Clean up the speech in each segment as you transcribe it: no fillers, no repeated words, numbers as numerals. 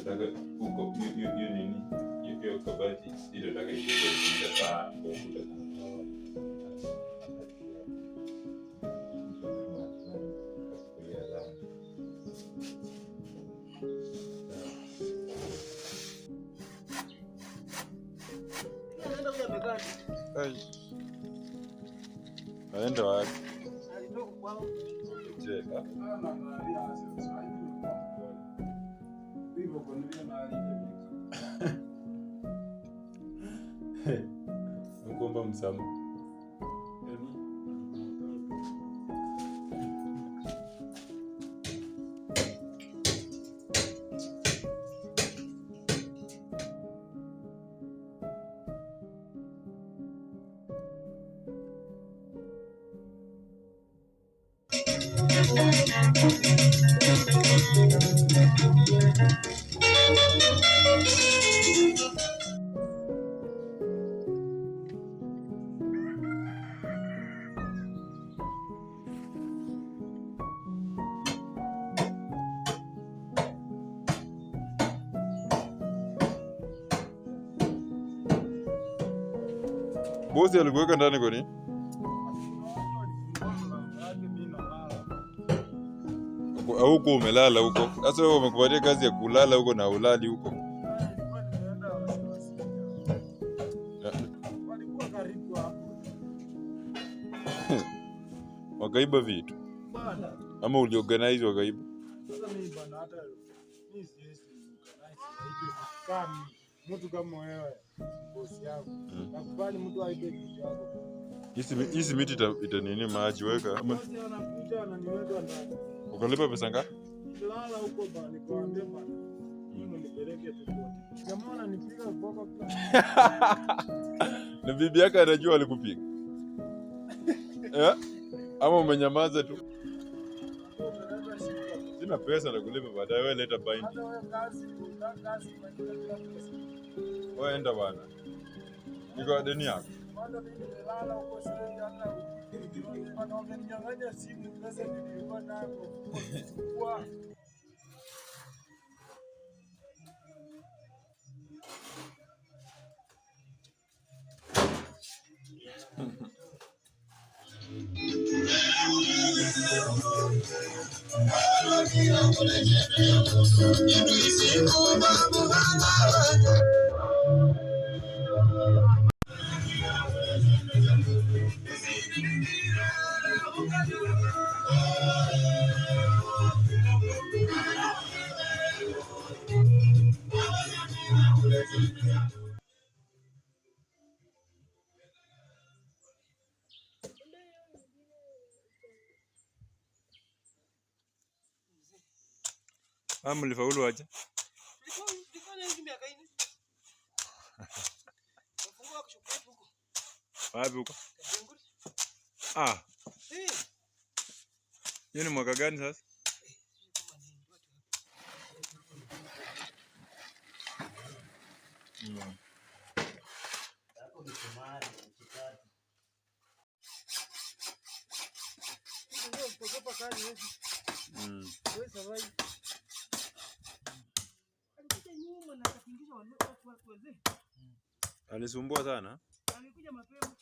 nataka huko hiyo nini? Hiyo kabati ile nataka iwe sana kwa ukuta. Aenda wapi? Alitoka kwao. Je, hivyo kwa nini analipika? Nakuomba msamaha. Bosi alikuweka ndani kwa nini? Huko umelala huko. Sasa wewe umekupatia kazi ya kulala huko na ulali huko. Walikuwa karibu hapo. Wakaiba vitu. Bana. Ama uliorganize wakaiba? Sasa mimi bana hata mimi siwezi organize kama mtu kama wewe bosi yangu. Nakubali mtu aibe vitu yako. Hizi miti ita nini maji weka ama bosi anakuja ananiweka ndani. Ukalipa pesa ngapi? Lala huko bana, nikwambia bana. Mimi nipeleke popote. Jamaa ananipiga boko kwa. Na bibi yake anajua alikupiga. Ama umenyamaza tu? Sina pesa na kulipa baadaye, wewe leta bind. Hata wewe kazi wewe enda bana. Niko deni yako. Bado mimi nilala huko shule hata wameninyang'anya simu, pesa nilikuwa nayo kwa mlifaulu aje? Wapi huko? Hiyo ni mwaka gani sasa? Alisumbua sana. Alikuja mapema.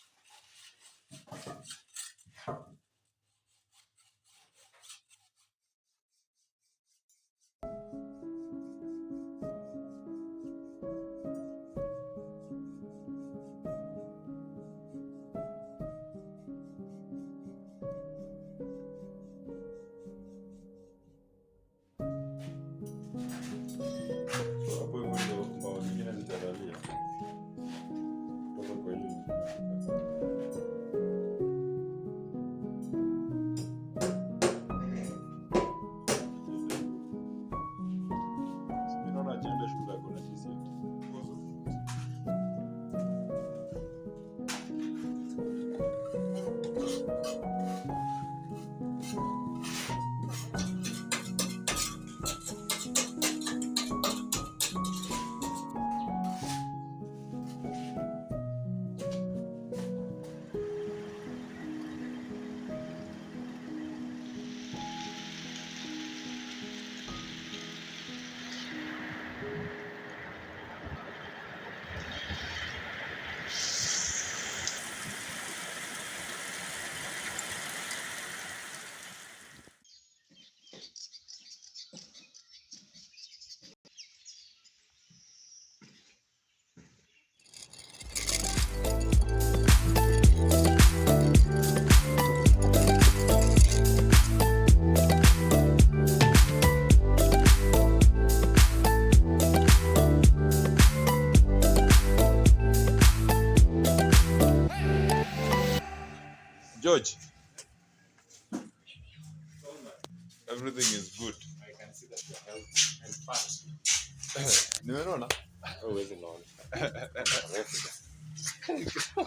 George. Everything is good. I can see that your health and fat. Nimeona? Always known.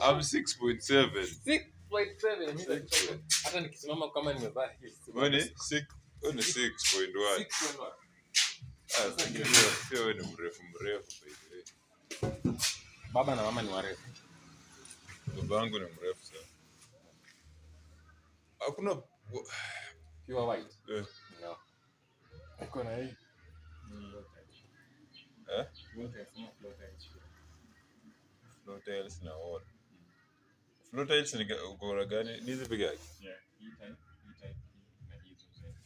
I'm 6.7. 6.7. Hata nikisimama kama nimevaa hivi. Wewe ni 6.1. Sio wewe ni mrefu by the way. Baba na mama ni warefu. Baba yangu ni mrefu sana. Hakuna Pure white. No. Uko na hii. Flow tiles na wall. Flow tiles ni ukora gani? Ni hizi peke yake? Yeah, hii type na hizo zote.